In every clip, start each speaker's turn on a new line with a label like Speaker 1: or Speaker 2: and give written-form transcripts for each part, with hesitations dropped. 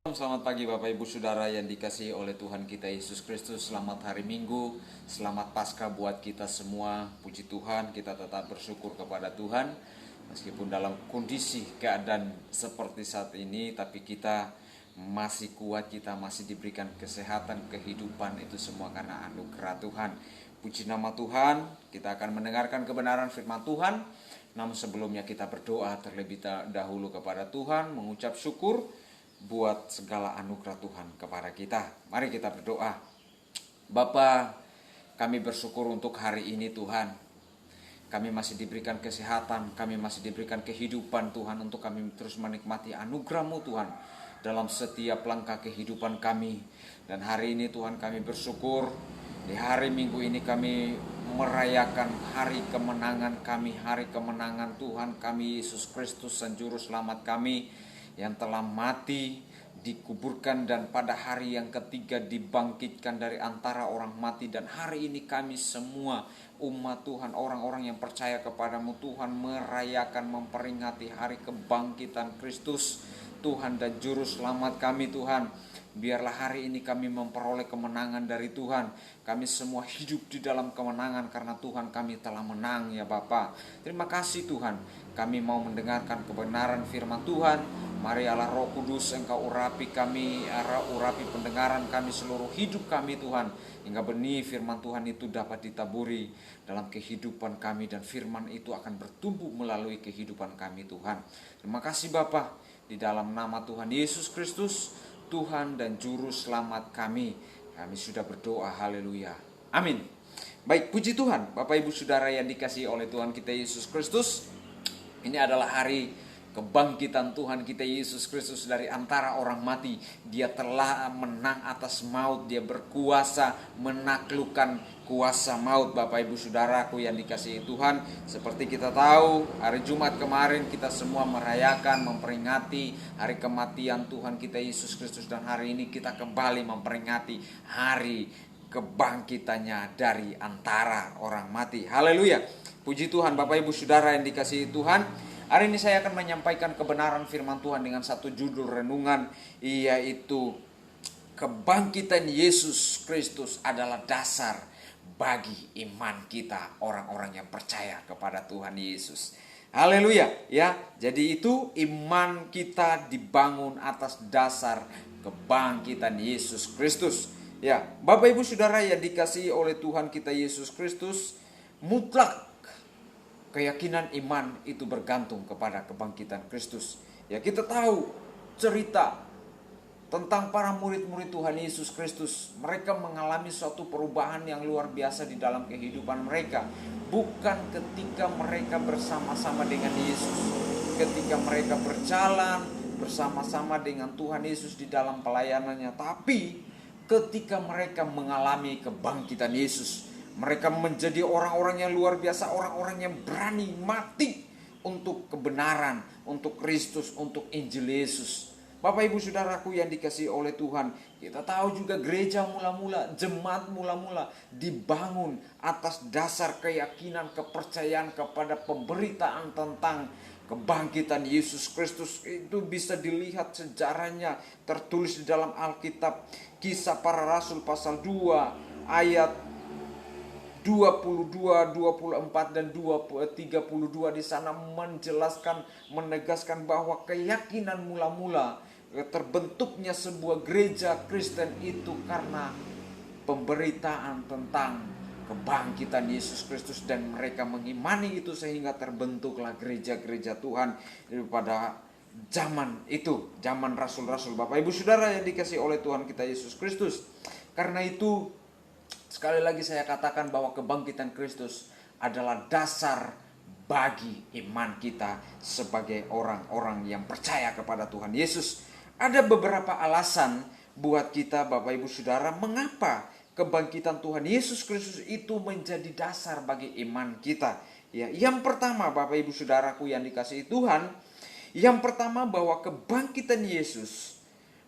Speaker 1: Selamat pagi Bapak Ibu Saudara yang dikasihi oleh Tuhan kita Yesus Kristus. Selamat hari Minggu, selamat Paskah buat kita semua. Puji Tuhan, kita tetap bersyukur kepada Tuhan. Meskipun dalam kondisi keadaan seperti saat ini, tapi kita masih kuat, kita masih diberikan kesehatan, kehidupan, itu semua karena anugerah Tuhan. Puji nama Tuhan, kita akan mendengarkan kebenaran firman Tuhan. Namun sebelumnya kita berdoa terlebih dahulu kepada Tuhan, mengucap syukur buat segala anugerah Tuhan kepada kita. Mari kita berdoa. Bapa, kami bersyukur untuk hari ini Tuhan. Kami masih diberikan kesehatan, kami masih diberikan kehidupan Tuhan, untuk kami terus menikmati anugerah-Mu Tuhan dalam setiap langkah kehidupan kami. Dan hari ini Tuhan kami bersyukur, di hari Minggu ini kami merayakan hari kemenangan kami, hari kemenangan Tuhan kami Yesus Kristus dan Juru Selamat kami yang telah mati, dikuburkan, dan pada hari yang ketiga dibangkitkan dari antara orang mati. Dan hari ini kami semua umat Tuhan, orang-orang yang percaya kepadamu Tuhan, merayakan, memperingati hari kebangkitan Kristus Tuhan dan Juru Selamat kami Tuhan. Biarlah hari ini kami memperoleh kemenangan dari Tuhan. Kami semua hidup di dalam kemenangan karena Tuhan kami telah menang ya Bapa. Terima kasih Tuhan. Kami mau mendengarkan kebenaran firman Tuhan. Mari Allah Roh Kudus, Engkau urapi kami, urapi pendengaran kami, seluruh hidup kami Tuhan, hingga benih firman Tuhan itu dapat ditaburi dalam kehidupan kami, dan firman itu akan bertumbuh melalui kehidupan kami Tuhan. Terima kasih Bapa, di dalam nama Tuhan Yesus Kristus, Tuhan dan Juru Selamat kami sudah berdoa, haleluya, amin. Baik, puji Tuhan, Bapak Ibu Saudara yang dikasihi oleh Tuhan kita Yesus Kristus. Ini adalah hari kebangkitan Tuhan kita Yesus Kristus dari antara orang mati. Dia telah menang atas maut. Dia berkuasa menaklukkan kuasa maut. Bapak Ibu Saudaraku yang dikasihi Tuhan, seperti kita tahu, hari Jumat kemarin kita semua merayakan, memperingati hari kematian Tuhan kita Yesus Kristus. Dan hari ini kita kembali memperingati hari kebangkitannya dari antara orang mati. Haleluya. Puji Tuhan Bapak Ibu Saudara yang dikasihi Tuhan. Hari ini saya akan menyampaikan kebenaran firman Tuhan dengan satu judul renungan, yaitu kebangkitan Yesus Kristus adalah dasar bagi iman kita, orang-orang yang percaya kepada Tuhan Yesus. Haleluya ya. Jadi itu iman kita dibangun atas dasar kebangkitan Yesus Kristus. Ya, Bapak Ibu Saudara yang dikasihi oleh Tuhan kita Yesus Kristus, mutlak keyakinan iman itu bergantung kepada kebangkitan Kristus. Ya, kita tahu cerita tentang para murid-murid Tuhan Yesus Kristus. Mereka mengalami suatu perubahan yang luar biasa di dalam kehidupan mereka. Bukan ketika mereka bersama-sama dengan Yesus, ketika mereka berjalan bersama-sama dengan Tuhan Yesus di dalam pelayanannya, tapi ketika mereka mengalami kebangkitan Yesus, mereka menjadi orang-orang yang luar biasa, orang-orang yang berani mati untuk kebenaran, untuk Kristus, untuk Injil Yesus. Bapak Ibu Saudaraku yang dikasihi oleh Tuhan, kita tahu juga gereja mula-mula, jemaat mula-mula dibangun atas dasar keyakinan, kepercayaan kepada pemberitaan tentang kebangkitan Yesus Kristus. Itu bisa dilihat sejarahnya tertulis di dalam Alkitab, Kisah Para Rasul pasal 2 ayat 22, 24 dan 32 di sana menjelaskan, menegaskan bahwa keyakinan mula-mula terbentuknya sebuah gereja Kristen itu karena pemberitaan tentang kebangkitan Yesus Kristus, dan mereka mengimani itu sehingga terbentuklah gereja-gereja Tuhan pada zaman itu, zaman rasul-rasul. Bapak Ibu Saudara yang dikasihi oleh Tuhan kita Yesus Kristus. Karena itu sekali lagi saya katakan bahwa kebangkitan Kristus adalah dasar bagi iman kita sebagai orang-orang yang percaya kepada Tuhan Yesus. Ada beberapa alasan buat kita Bapak Ibu Saudara, mengapa kebangkitan Tuhan Yesus Kristus itu menjadi dasar bagi iman kita. Ya, yang pertama Bapak Ibu Saudaraku yang dikasihi Tuhan, yang pertama bahwa kebangkitan Yesus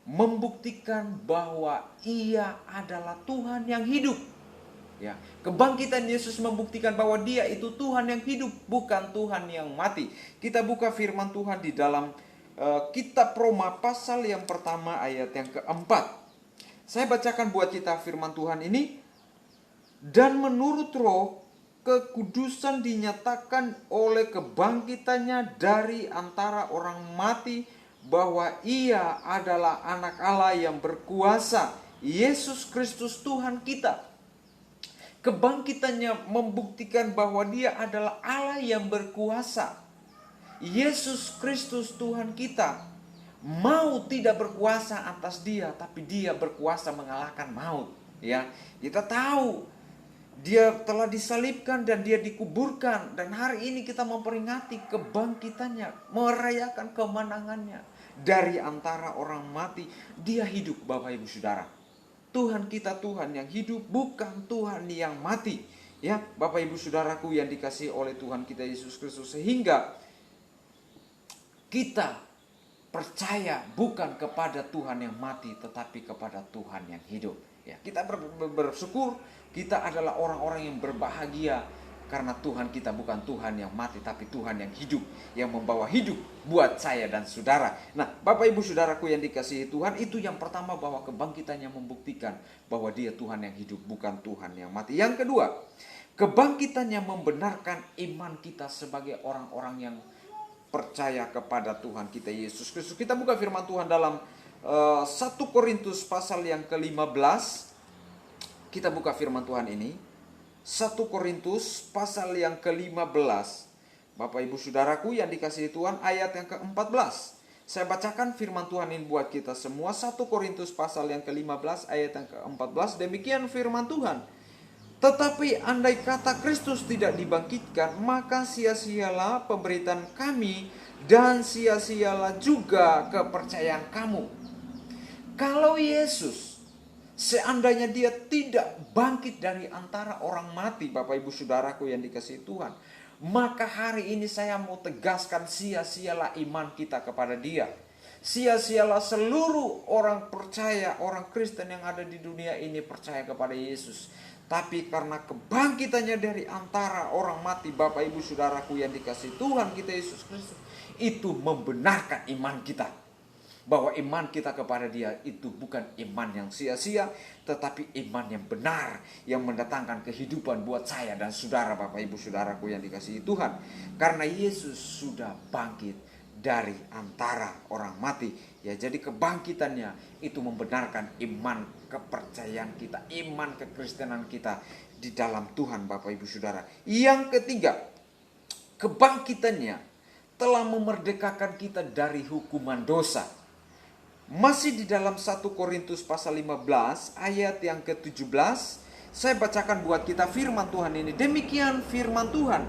Speaker 1: membuktikan bahwa Ia adalah Tuhan yang hidup. Ya, kebangkitan Yesus membuktikan bahwa Dia itu Tuhan yang hidup, bukan Tuhan yang mati. Kita buka firman Tuhan di dalam kitab Roma pasal yang pertama ayat yang keempat. Saya bacakan buat kita firman Tuhan ini. Dan menurut roh, kekudusan dinyatakan oleh kebangkitannya dari antara orang mati, bahwa ia adalah anak Allah yang berkuasa, Yesus Kristus Tuhan kita. Kebangkitannya membuktikan bahwa dia adalah Allah yang berkuasa, Yesus Kristus Tuhan kita. Maut tidak berkuasa atas dia, tapi dia berkuasa mengalahkan maut. Ya, kita tahu dia telah disalibkan dan dia dikuburkan, dan hari ini kita memperingati kebangkitannya, merayakan kemenangannya dari antara orang mati. Dia hidup, Bapak Ibu Saudara. Tuhan kita Tuhan yang hidup, bukan Tuhan yang mati. Ya, Bapak Ibu Saudaraku yang dikasihi oleh Tuhan kita Yesus Kristus, sehingga kita percaya bukan kepada Tuhan yang mati, tetapi kepada Tuhan yang hidup. Ya, kita bersyukur kita adalah orang-orang yang berbahagia karena Tuhan kita bukan Tuhan yang mati, tapi Tuhan yang hidup, yang membawa hidup buat saya dan saudara. Nah, Bapak Ibu Saudaraku yang dikasihi Tuhan, itu yang pertama, bahwa kebangkitannya membuktikan bahwa dia Tuhan yang hidup, bukan Tuhan yang mati. Yang kedua, kebangkitannya membenarkan iman kita sebagai orang-orang yang percaya kepada Tuhan kita Yesus Kristus. Kita buka firman Tuhan dalam 1 Korintus pasal yang ke-15. Kita buka firman Tuhan ini. 1 Korintus pasal yang ke-15. Bapak Ibu Saudaraku yang dikasihi Tuhan, ayat yang ke-14. Saya bacakan firman Tuhan ini buat kita semua. 1 Korintus pasal yang ke-15 ayat yang ke-14. Demikian firman Tuhan. Tetapi andai kata Kristus tidak dibangkitkan, maka sia-sialah pemberitaan kami dan sia-sialah juga kepercayaan kamu. Kalau Yesus, seandainya dia tidak bangkit dari antara orang mati, Bapak Ibu Saudaraku yang dikasihi Tuhan, maka hari ini saya mau tegaskan, sia-sialah iman kita kepada dia. Sia-sialah seluruh orang percaya, orang Kristen yang ada di dunia ini percaya kepada Yesus. Tapi karena kebangkitannya dari antara orang mati, Bapak Ibu Saudaraku yang dikasihi Tuhan kita Yesus Kristus, itu membenarkan iman kita. Bahwa iman kita kepada dia itu bukan iman yang sia-sia, tetapi iman yang benar, yang mendatangkan kehidupan buat saya dan saudara, Bapak Ibu Saudaraku yang dikasihi Tuhan. Karena Yesus sudah bangkit dari antara orang mati. Ya, jadi kebangkitannya itu membenarkan iman kepercayaan kita, iman kekristenan kita di dalam Tuhan, Bapak Ibu Saudara. Yang ketiga, kebangkitannya telah memerdekakan kita dari hukuman dosa. Masih di dalam 1 Korintus pasal 15 ayat yang ke-17, saya bacakan buat kita firman Tuhan ini. Demikian firman Tuhan.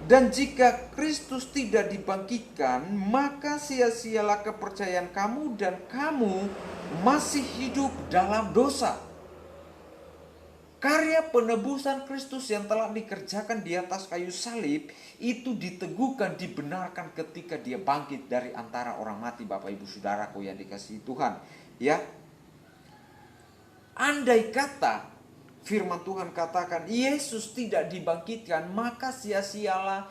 Speaker 1: Dan jika Kristus tidak dibangkitkan, maka sia-sialah kepercayaan kamu dan kamu masih hidup dalam dosa. Karya penebusan Kristus yang telah dikerjakan di atas kayu salib itu diteguhkan, dibenarkan ketika dia bangkit dari antara orang mati, Bapak Ibu Saudaraku yang dikasihi Tuhan. Ya, andai kata firman Tuhan katakan Yesus tidak dibangkitkan, maka sia-sialah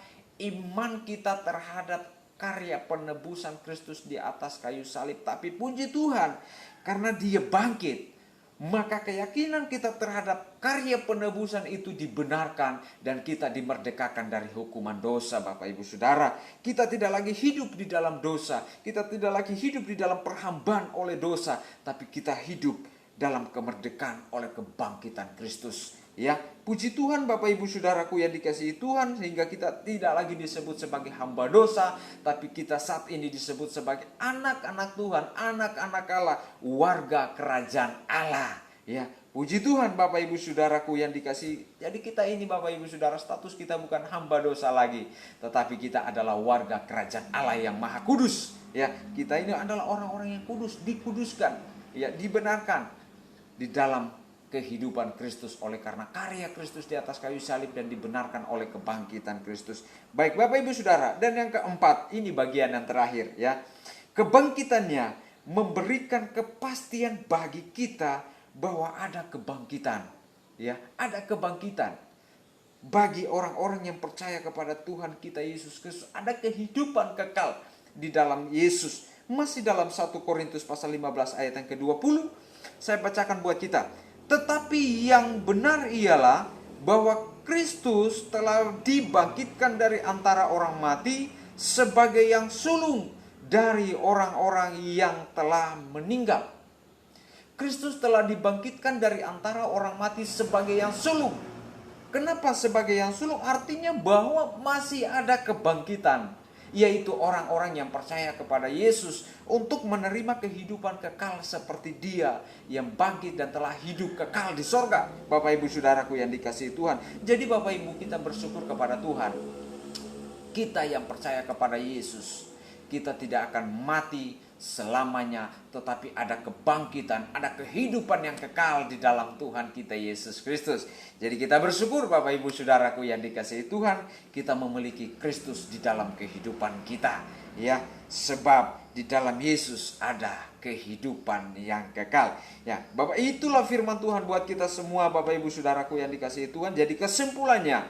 Speaker 1: iman kita terhadap karya penebusan Kristus di atas kayu salib. Tapi puji Tuhan, karena dia bangkit, maka keyakinan kita terhadap karya penebusan itu dibenarkan dan kita dimerdekakan dari hukuman dosa, Bapak Ibu Saudara. Kita tidak lagi hidup di dalam dosa, kita tidak lagi hidup di dalam perhambaan oleh dosa, tapi kita hidup dalam kemerdekaan oleh kebangkitan Kristus. Ya, puji Tuhan Bapak Ibu Saudaraku yang dikasihi Tuhan, sehingga kita tidak lagi disebut sebagai hamba dosa, tapi kita saat ini disebut sebagai anak-anak Tuhan, anak-anak Allah, warga kerajaan Allah. Ya, puji Tuhan Bapak Ibu Saudaraku yang dikasihi. Jadi kita ini Bapak Ibu Saudara, status kita bukan hamba dosa lagi, tetapi kita adalah warga kerajaan Allah yang maha kudus. Ya, kita ini adalah orang-orang yang kudus, dikuduskan, ya, dibenarkan di dalam kehidupan Kristus oleh karena karya Kristus di atas kayu salib dan dibenarkan oleh kebangkitan Kristus. Baik Bapak Ibu Saudara, dan yang keempat, ini bagian yang terakhir ya. Kebangkitannya memberikan kepastian bagi kita bahwa ada kebangkitan. Ya, ada kebangkitan. Bagi orang-orang yang percaya kepada Tuhan kita Yesus Kristus, ada kehidupan kekal di dalam Yesus. Masih dalam 1 Korintus pasal 15 ayat yang ke-20, saya bacakan buat kita. Tetapi yang benar ialah bahwa Kristus telah dibangkitkan dari antara orang mati sebagai yang sulung dari orang-orang yang telah meninggal. Kristus telah dibangkitkan dari antara orang mati sebagai yang sulung. Kenapa sebagai yang sulung? Artinya bahwa masih ada kebangkitan, yaitu orang-orang yang percaya kepada Yesus untuk menerima kehidupan kekal seperti Dia yang bangkit dan telah hidup kekal di sorga. Bapak Ibu Saudaraku yang dikasihi Tuhan. Jadi Bapak Ibu, kita bersyukur kepada Tuhan. Kita yang percaya kepada Yesus, kita tidak akan mati selamanya, tetapi ada kebangkitan, ada kehidupan yang kekal di dalam Tuhan kita Yesus Kristus. Jadi kita bersyukur Bapak Ibu Saudaraku yang dikasihi Tuhan, kita memiliki Kristus di dalam kehidupan kita, ya, sebab di dalam Yesus ada kehidupan yang kekal. Ya, Bapak, itulah firman Tuhan buat kita semua Bapak Ibu Saudaraku yang dikasihi Tuhan. Jadi kesimpulannya,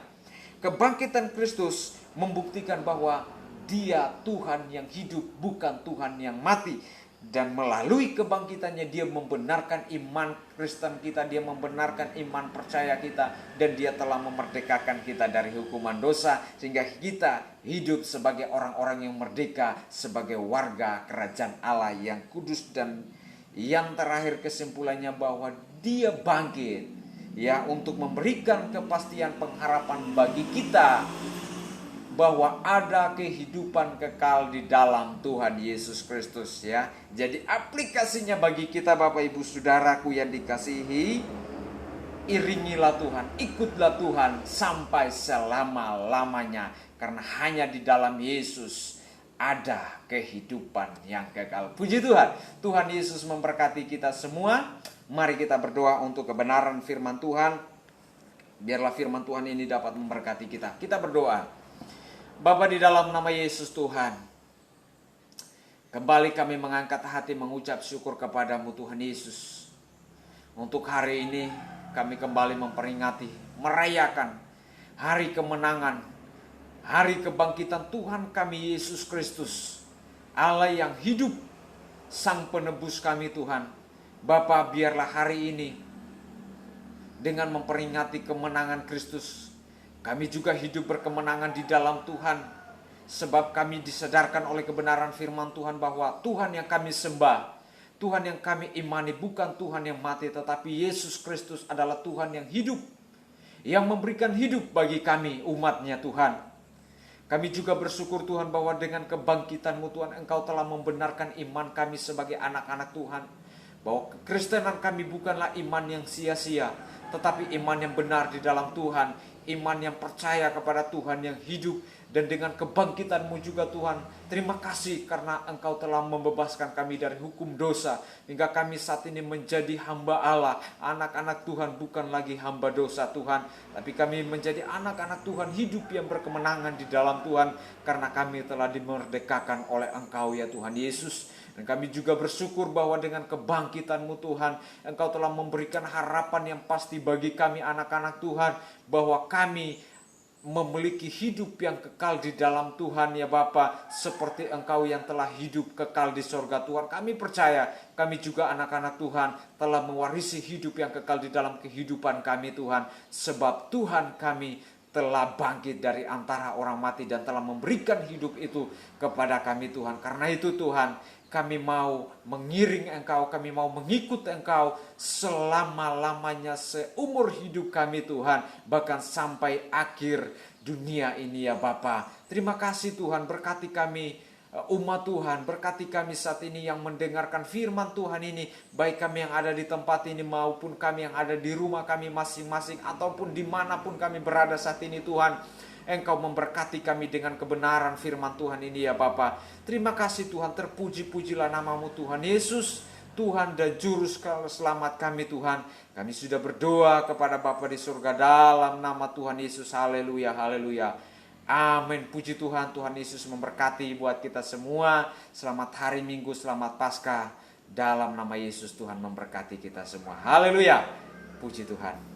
Speaker 1: kebangkitan Kristus membuktikan bahwa Dia Tuhan yang hidup, bukan Tuhan yang mati. Dan melalui kebangkitannya Dia membenarkan iman Kristen kita, Dia membenarkan iman percaya kita, dan Dia telah memerdekakan kita dari hukuman dosa, sehingga kita hidup sebagai orang-orang yang merdeka, sebagai warga kerajaan Allah yang kudus. Dan yang terakhir kesimpulannya bahwa Dia bangkit, ya, untuk memberikan kepastian pengharapan bagi kita bahwa ada kehidupan kekal di dalam Tuhan Yesus Kristus, ya. Jadi aplikasinya bagi kita Bapak Ibu Saudaraku yang dikasihi, iringilah Tuhan, ikutlah Tuhan sampai selama-lamanya, karena hanya di dalam Yesus ada kehidupan yang kekal. Puji Tuhan. Tuhan Yesus memberkati kita semua. Mari kita berdoa untuk kebenaran firman Tuhan. Biarlah firman Tuhan ini dapat memberkati kita. Kita berdoa. Bapa, di dalam nama Yesus Tuhan, kembali kami mengangkat hati mengucap syukur kepadamu Tuhan Yesus. Untuk hari ini kami kembali memperingati, merayakan hari kemenangan, hari kebangkitan Tuhan kami Yesus Kristus, Allah yang hidup, Sang Penebus kami Tuhan. Bapa, biarlah hari ini dengan memperingati kemenangan Kristus, kami juga hidup berkemenangan di dalam Tuhan. Sebab kami disadarkan oleh kebenaran firman Tuhan bahwa Tuhan yang kami sembah, Tuhan yang kami imani bukan Tuhan yang mati, tetapi Yesus Kristus adalah Tuhan yang hidup, yang memberikan hidup bagi kami umatnya Tuhan. Kami juga bersyukur Tuhan bahwa dengan kebangkitan-Mu Tuhan, Engkau telah membenarkan iman kami sebagai anak-anak Tuhan. Bahwa kekristenan kami bukanlah iman yang sia-sia, tetapi iman yang benar di dalam Tuhan. Iman yang percaya kepada Tuhan yang hidup. Dan dengan kebangkitan-Mu juga Tuhan, terima kasih karena Engkau telah membebaskan kami dari hukum dosa, hingga kami saat ini menjadi hamba Allah. Anak-anak Tuhan, bukan lagi hamba dosa Tuhan, tapi kami menjadi anak-anak Tuhan hidup yang berkemenangan di dalam Tuhan, karena kami telah dimerdekakan oleh Engkau ya Tuhan Yesus. Dan kami juga bersyukur bahwa dengan kebangkitan-Mu Tuhan, Engkau telah memberikan harapan yang pasti bagi kami anak-anak Tuhan, bahwa kami memiliki hidup yang kekal di dalam Tuhan ya Bapa, seperti Engkau yang telah hidup kekal di sorga Tuhan. Kami percaya kami juga anak-anak Tuhan telah mewarisi hidup yang kekal di dalam kehidupan kami Tuhan, sebab Tuhan kami telah bangkit dari antara orang mati dan telah memberikan hidup itu kepada kami Tuhan. Karena itu Tuhan, kami mau mengiring Engkau, kami mau mengikut Engkau selama-lamanya seumur hidup kami Tuhan, bahkan sampai akhir dunia ini ya Bapa. Terima kasih Tuhan, berkati kami umat Tuhan, berkati kami saat ini yang mendengarkan firman Tuhan ini, baik kami yang ada di tempat ini maupun kami yang ada di rumah kami masing-masing, ataupun dimanapun kami berada saat ini Tuhan. Engkau memberkati kami dengan kebenaran firman Tuhan ini ya Bapa. Terima kasih Tuhan, terpuji-pujilah nama-Mu Tuhan Yesus, Tuhan dan Juru Selamat kami Tuhan. Kami sudah berdoa kepada Bapa di surga dalam nama Tuhan Yesus. Haleluya, haleluya. Amin. Puji Tuhan, Tuhan Yesus memberkati buat kita semua. Selamat hari Minggu, selamat Paskah. Dalam nama Yesus Tuhan memberkati kita semua. Haleluya. Puji Tuhan.